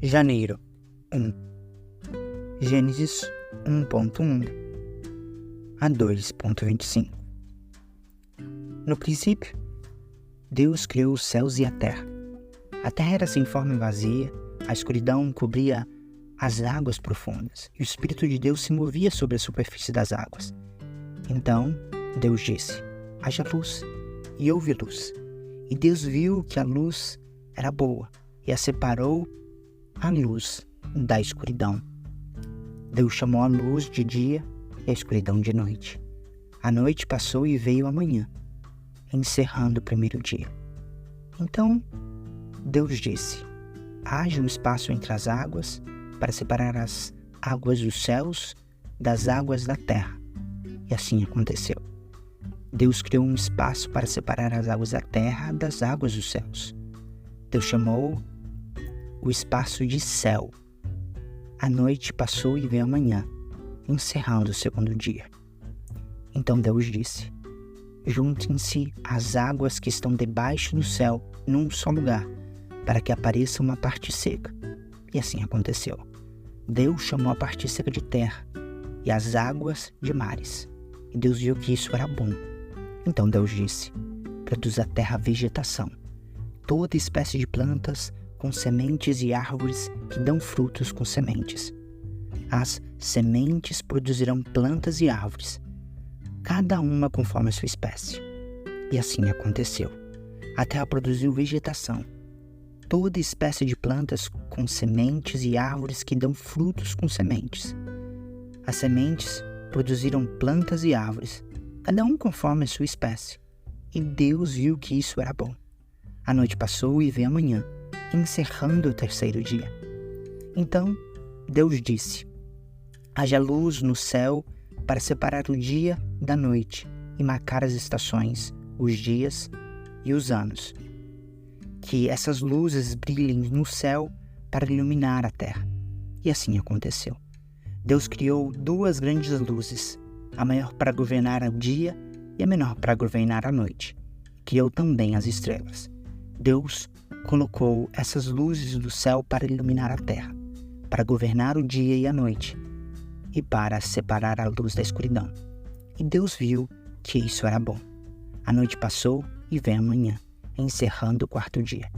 Janeiro 1. Gênesis 1.1 a 2.25. No princípio, Deus criou os céus e a terra. A terra era sem forma e vazia, a escuridão cobria as águas profundas, e o Espírito de Deus se movia sobre a superfície das águas. Então Deus disse: haja luz, e houve luz. E Deus viu que a luz era boa, e a separou a luz da escuridão. Deus chamou a luz de dia e a escuridão de noite. A noite passou e veio a manhã, encerrando o primeiro dia. Então Deus disse: haja um espaço entre as águas para separar as águas dos céus das águas da terra. E assim aconteceu. Deus criou um espaço para separar as águas da terra das águas dos céus. Deus chamou o espaço de céu. A noite passou e veio a manhã, encerrando o segundo dia. Então Deus disse: juntem-se as águas que estão debaixo do céu num só lugar, para que apareça uma parte seca. E assim aconteceu. Deus chamou a parte seca de terra e as águas de mares. E Deus viu que isso era bom. Então Deus disse: produz a terra vegetação, toda espécie de plantas com sementes e árvores que dão frutos com sementes. As sementes produzirão plantas e árvores, cada uma conforme a sua espécie. E assim aconteceu. A terra produziu vegetação, toda espécie de plantas com sementes e árvores que dão frutos com sementes. As sementes produziram plantas e árvores, cada um conforme a sua espécie. E Deus viu que isso era bom. A noite passou e veio a manhã, encerrando o terceiro dia. Então Deus disse: haja luz no céu para separar o dia da noite e marcar as estações, os dias e os anos. Que essas luzes brilhem no céu para iluminar a terra. E assim aconteceu. Deus criou duas grandes luzes, a maior para governar o dia e a menor para governar a noite. Criou também as estrelas. Deus colocou essas luzes do céu para iluminar a terra, para governar o dia e a noite, e para separar a luz da escuridão. E Deus viu que isso era bom. A noite passou e veio a manhã, encerrando o quarto dia.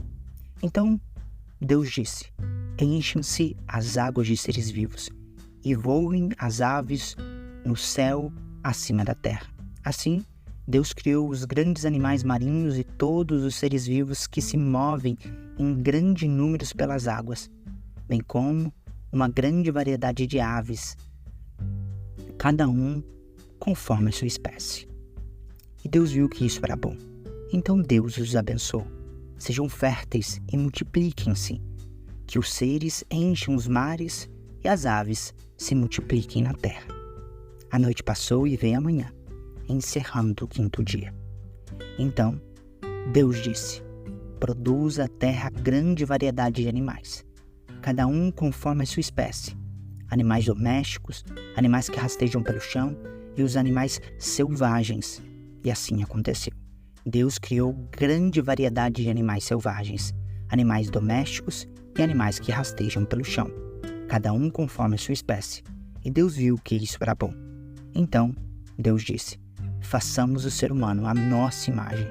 Então Deus disse: enchem-se as águas de seres vivos, e voem as aves no céu acima da terra. Assim, Deus criou os grandes animais marinhos e todos os seres vivos que se movem em grandes números pelas águas, bem como uma grande variedade de aves, cada um conforme a sua espécie. E Deus viu que isso era bom. Então Deus os abençoou. Sejam férteis e multipliquem-se, que os seres encham os mares e as aves se multipliquem na terra. A noite passou e veio a manhã, encerrando o quinto dia. Então Deus disse: produz a terra grande variedade de animais, cada um conforme a sua espécie, animais domésticos, animais que rastejam pelo chão e os animais selvagens. E assim aconteceu. Deus criou grande variedade de animais selvagens, animais domésticos e animais que rastejam pelo chão, cada um conforme a sua espécie. E Deus viu que isso era bom. Então Deus disse: façamos o ser humano à nossa imagem.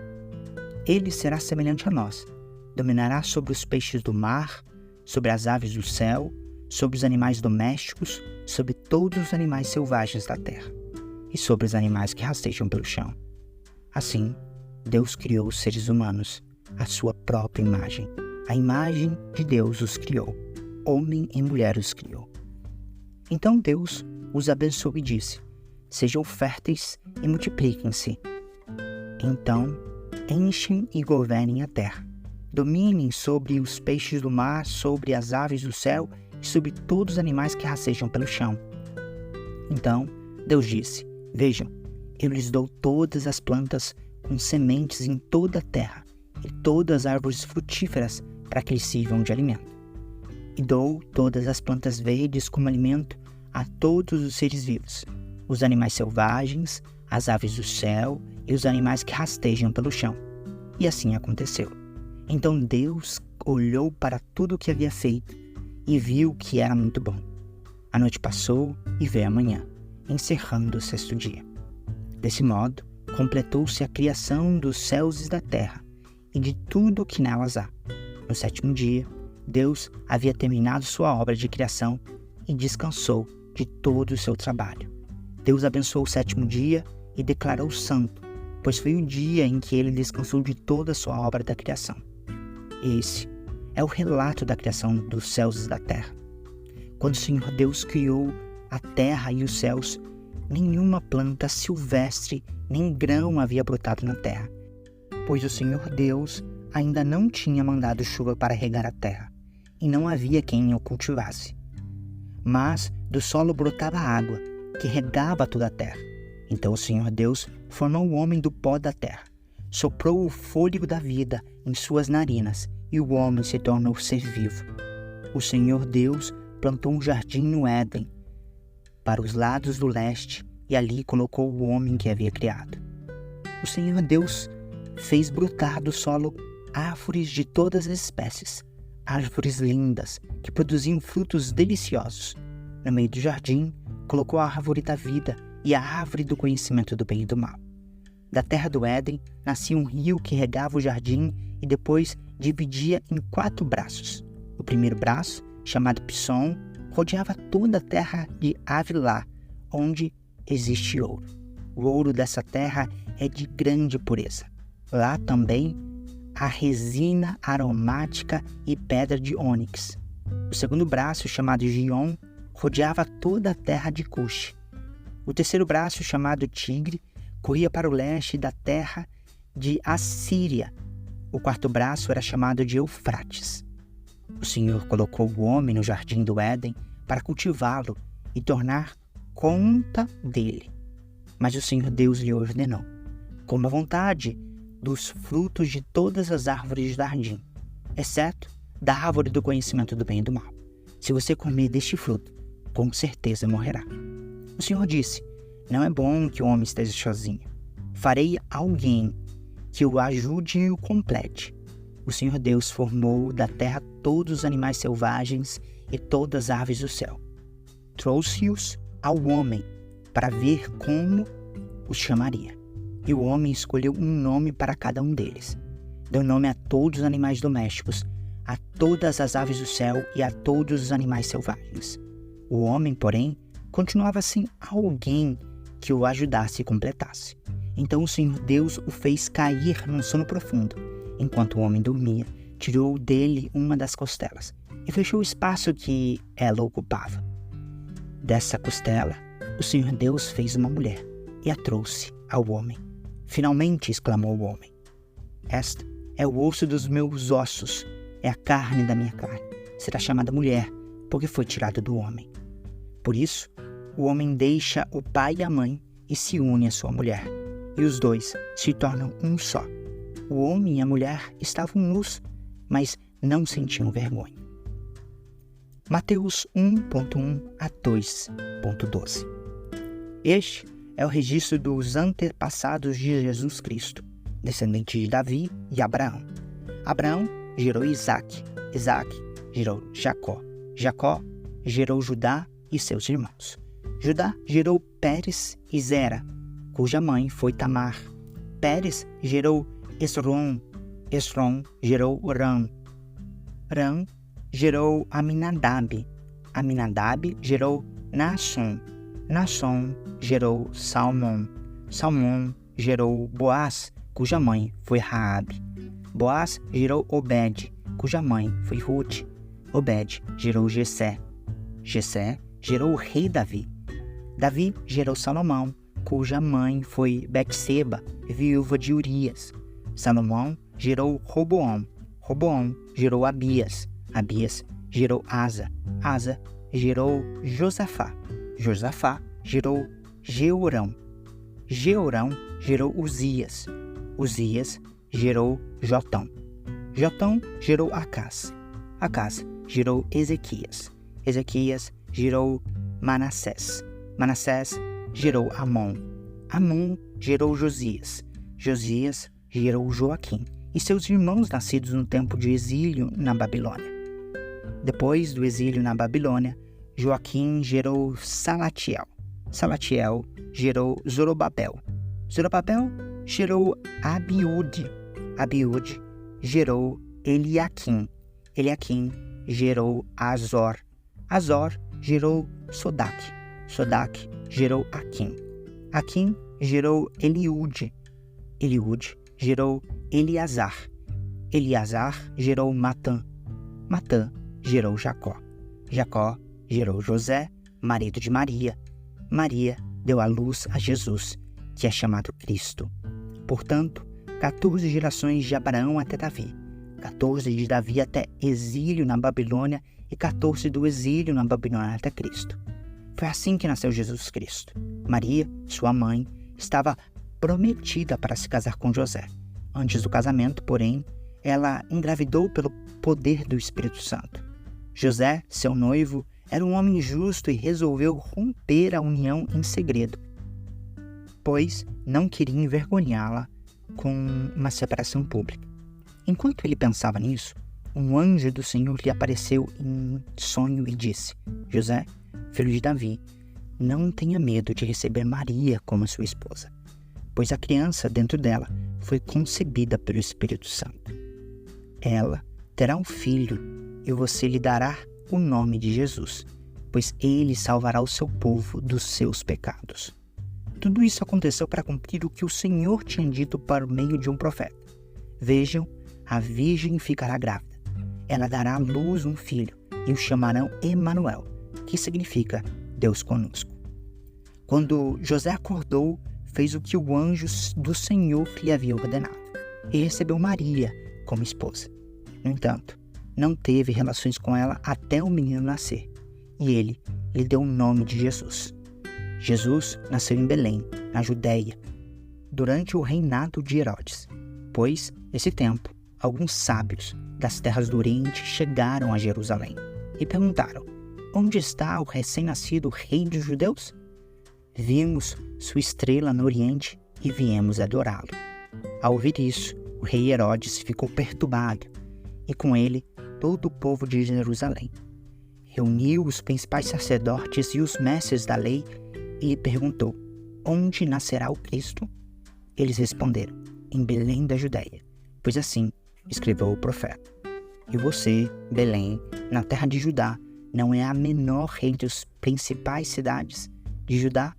Ele será semelhante a nós, dominará sobre os peixes do mar, sobre as aves do céu, sobre os animais domésticos, sobre todos os animais selvagens da terra, e sobre os animais que rastejam pelo chão. Assim, Deus criou os seres humanos, à sua própria imagem. A imagem de Deus os criou, homem e mulher os criou. Então Deus os abençoou e disse: sejam férteis e multipliquem-se. Então enchem e governem a terra. Dominem sobre os peixes do mar, sobre as aves do céu e sobre todos os animais que rastejam pelo chão. Então Deus disse: vejam, eu lhes dou todas as plantas com sementes em toda a terra e todas as árvores frutíferas para que eles sirvam de alimento. E dou todas as plantas verdes como alimento a todos os seres vivos, os animais selvagens, as aves do céu e os animais que rastejam pelo chão. E assim aconteceu. Então Deus olhou para tudo o que havia feito, e viu que era muito bom. A noite passou e veio a manhã, encerrando o sexto dia. Desse modo, completou-se a criação dos céus e da terra, e de tudo o que nelas há. No sétimo dia, Deus havia terminado sua obra de criação e descansou de todo o seu trabalho. Deus abençoou o sétimo dia e declarou santo, pois foi o dia em que ele descansou de toda a sua obra da criação. Esse é o relato da criação dos céus e da terra. Quando o Senhor Deus criou a terra e os céus, nenhuma planta silvestre nem grão havia brotado na terra, pois o Senhor Deus ainda não tinha mandado chuva para regar a terra, e não havia quem o cultivasse. Mas do solo brotava água, que regava toda a terra. Então o Senhor Deus formou o homem do pó da terra, soprou o fôlego da vida em suas narinas, e o homem se tornou ser vivo. O Senhor Deus plantou um jardim no Éden, para os lados do leste, e ali colocou o homem que havia criado. O Senhor Deus fez brotar do solo árvores de todas as espécies, árvores lindas, que produziam frutos deliciosos. No meio do jardim, colocou a árvore da vida e a árvore do conhecimento do bem e do mal. Da terra do Éden, nascia um rio que regava o jardim e depois dividia em 4 braços. O primeiro braço, chamado Pisson, rodeava toda a terra de Havilá, onde existe ouro. O ouro dessa terra é de grande pureza. Lá também há resina aromática e pedra de ônix. O segundo braço, chamado Gion, rodeava toda a terra de Cush. O terceiro braço, chamado Tigre, corria para o leste da terra de Assíria. O quarto braço era chamado de Eufrates. O Senhor colocou o homem no jardim do Éden para cultivá-lo e tornar conta dele. Mas o Senhor Deus lhe ordenou: coma à vontade dos frutos de todas as árvores do jardim, exceto da árvore do conhecimento do bem e do mal. Se você comer deste fruto, com certeza morrerá. O Senhor disse: não é bom que o homem esteja sozinho. Farei alguém que o ajude e o complete. O Senhor Deus formou da terra todos os animais selvagens e todas as aves do céu. Trouxe-os ao homem para ver como os chamaria. E o homem escolheu um nome para cada um deles. Deu nome a todos os animais domésticos, a todas as aves do céu e a todos os animais selvagens. O homem, porém, continuava sem alguém que o ajudasse e completasse. Então o Senhor Deus o fez cair num sono profundo. Enquanto o homem dormia, tirou dele uma das costelas e fechou o espaço que ela ocupava. Dessa costela, o Senhor Deus fez uma mulher e a trouxe ao homem. Finalmente, exclamou o homem: esta é o osso dos meus ossos, é a carne da minha carne. Será chamada mulher, porque foi tirada do homem. Por isso, o homem deixa o pai e a mãe e se une à sua mulher, e os dois se tornam um só. O homem e a mulher estavam nus, mas não sentiam vergonha. Mateus 1.1 a 2.12. Este é o registro dos antepassados de Jesus Cristo, descendente de Davi e Abraão. Abraão gerou Isaque, Isaque gerou Jacó, Jacó gerou Judá e seus irmãos. Judá gerou Pérez e Zera, cuja mãe foi Tamar. Pérez gerou Esrom, Esrom gerou Ram, Ram gerou Aminadab, Aminadab gerou Naasson, Naasson gerou Salmão, Salmão gerou Boaz, cuja mãe foi Raabe. Boaz gerou Obed, cuja mãe foi Ruth. Obed gerou Jessé, Jessé gerou o rei Davi. Davi gerou Salomão, cuja mãe foi Betseba, viúva de Urias. Salomão gerou Roboão, Roboão gerou Abias, Abias gerou Asa, Asa gerou Josafá, Josafá gerou Jeorão, Jeorão gerou Uzias, Uzias gerou Jotão, Jotão gerou Acás, Acás gerou Ezequias, Ezequias gerou Manassés, Manassés gerou Amon, Amon gerou Josias, Josias gerou Joaquim e seus irmãos nascidos no tempo de exílio na Babilônia. Depois do exílio na Babilônia, Joaquim gerou Salatiel. Salatiel gerou Zorobabel. Zorobabel gerou Abiúde. Abiúde gerou Eliaquim. Eliaquim gerou Azor. Azor gerou Sodac. Sodac gerou Aquim. Aquim gerou Eliúde. Eliúde gerou Eleazar. Eleazar gerou Matã. Matã gerou Jacó. Jacó gerou José, marido de Maria. Maria deu à luz a Jesus, que é chamado Cristo. Portanto, 14 gerações de Abraão até Davi, 14 de Davi até exílio na Babilônia e 14 do exílio na Babilônia até Cristo. Foi assim que nasceu Jesus Cristo. Maria, sua mãe, estava prometida para se casar com José. Antes do casamento, porém, ela engravidou pelo poder do Espírito Santo. José, seu noivo, era um homem justo e resolveu romper a união em segredo, pois não queria envergonhá-la com uma separação pública. Enquanto ele pensava nisso, um anjo do Senhor lhe apareceu em sonho e disse: José, filho de Davi, não tenha medo de receber Maria como sua esposa, pois a criança dentro dela foi concebida pelo Espírito Santo. Ela terá um filho e você lhe dará o nome de Jesus, pois ele salvará o seu povo dos seus pecados. Tudo isso aconteceu para cumprir o que o Senhor tinha dito por meio de um profeta. Vejam, a virgem ficará grávida. Ela dará à luz um filho e o chamarão Emanuel, que significa Deus conosco. Quando José acordou, fez o que o anjo do Senhor lhe havia ordenado e recebeu Maria como esposa. No entanto, não teve relações com ela até o menino nascer, e ele lhe deu o nome de Jesus. Jesus nasceu em Belém, na Judéia, durante o reinado de Herodes, pois, nesse tempo, alguns sábios das terras do Oriente chegaram a Jerusalém e perguntaram: onde está o recém-nascido rei dos judeus? Vimos sua estrela no Oriente e viemos adorá-lo. Ao ouvir isso, o rei Herodes ficou perturbado, e com ele todo o povo de Jerusalém. Reuniu os principais sacerdotes e os mestres da lei e lhe perguntou: onde nascerá o Cristo? Eles responderam: em Belém da Judéia, pois assim escreveu o profeta. E você, Belém, na terra de Judá, não é a menor entre as principais cidades de Judá,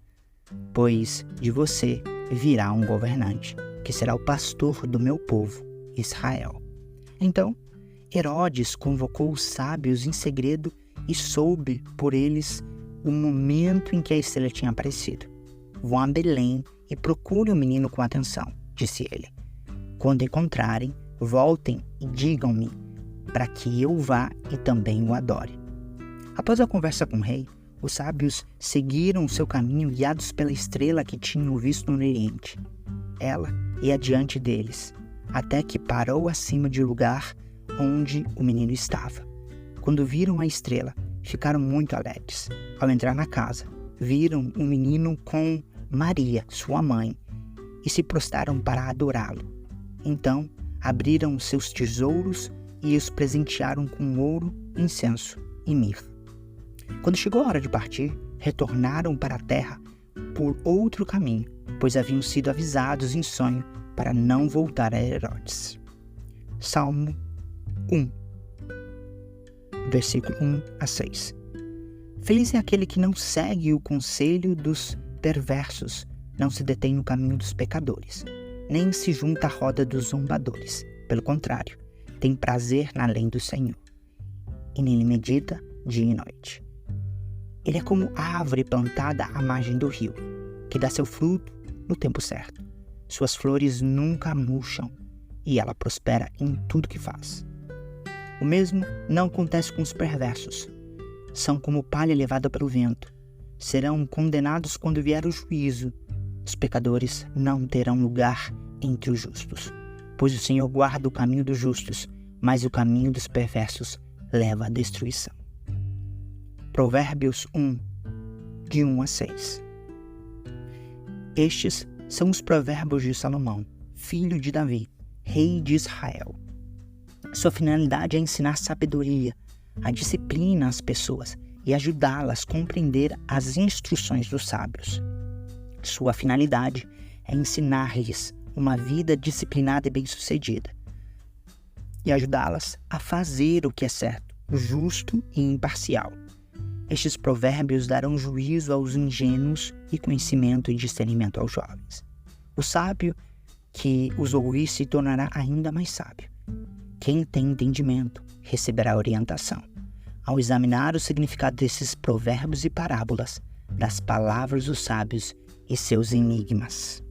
pois de você virá um governante, que será o pastor do meu povo, Israel. Então, Herodes convocou os sábios em segredo e soube por eles o momento em que a estrela tinha aparecido. Vão a Belém e procurem o menino com atenção, disse ele. Quando encontrarem, voltem e digam-me, para que eu vá e também o adore. Após a conversa com o rei, os sábios seguiram o seu caminho guiados pela estrela que tinham visto no Oriente. Ela ia adiante deles, até que parou acima do lugar onde o menino estava. Quando viram a estrela, ficaram muito alegres. Ao entrar na casa, viram um menino com Maria, sua mãe, e se prostraram para adorá-lo. Então, abriram seus tesouros e os presentearam com ouro, incenso e mirra. Quando chegou a hora de partir, retornaram para a terra por outro caminho, pois haviam sido avisados em sonho para não voltar a Herodes. Salmo 1, versículo 1 a 6. Feliz é aquele que não segue o conselho dos perversos, não se detém no caminho dos pecadores, nem se junta à roda dos zombadores. Pelo contrário, tem prazer na lei do Senhor, e nele medita dia e noite. Ele é como árvore plantada à margem do rio, que dá seu fruto no tempo certo. Suas flores nunca murcham, e ela prospera em tudo que faz. O mesmo não acontece com os perversos. São como palha levada pelo vento. Serão condenados quando vier o juízo. Os pecadores não terão lugar entre os justos, pois o Senhor guarda o caminho dos justos, mas o caminho dos perversos leva à destruição. Provérbios 1, de 1 a 6. Estes são os provérbios de Salomão, filho de Davi, rei de Israel. Sua finalidade é ensinar sabedoria, a disciplina às pessoas e ajudá-las a compreender as instruções dos sábios. Sua finalidade é ensinar-lhes uma vida disciplinada e bem-sucedida e ajudá-las a fazer o que é certo, justo e imparcial. Estes provérbios darão juízo aos ingênuos e conhecimento e discernimento aos jovens. O sábio que os ouvir se tornará ainda mais sábio. Quem tem entendimento receberá orientação. Ao examinar o significado desses provérbios e parábolas, das palavras dos sábios e seus enigmas.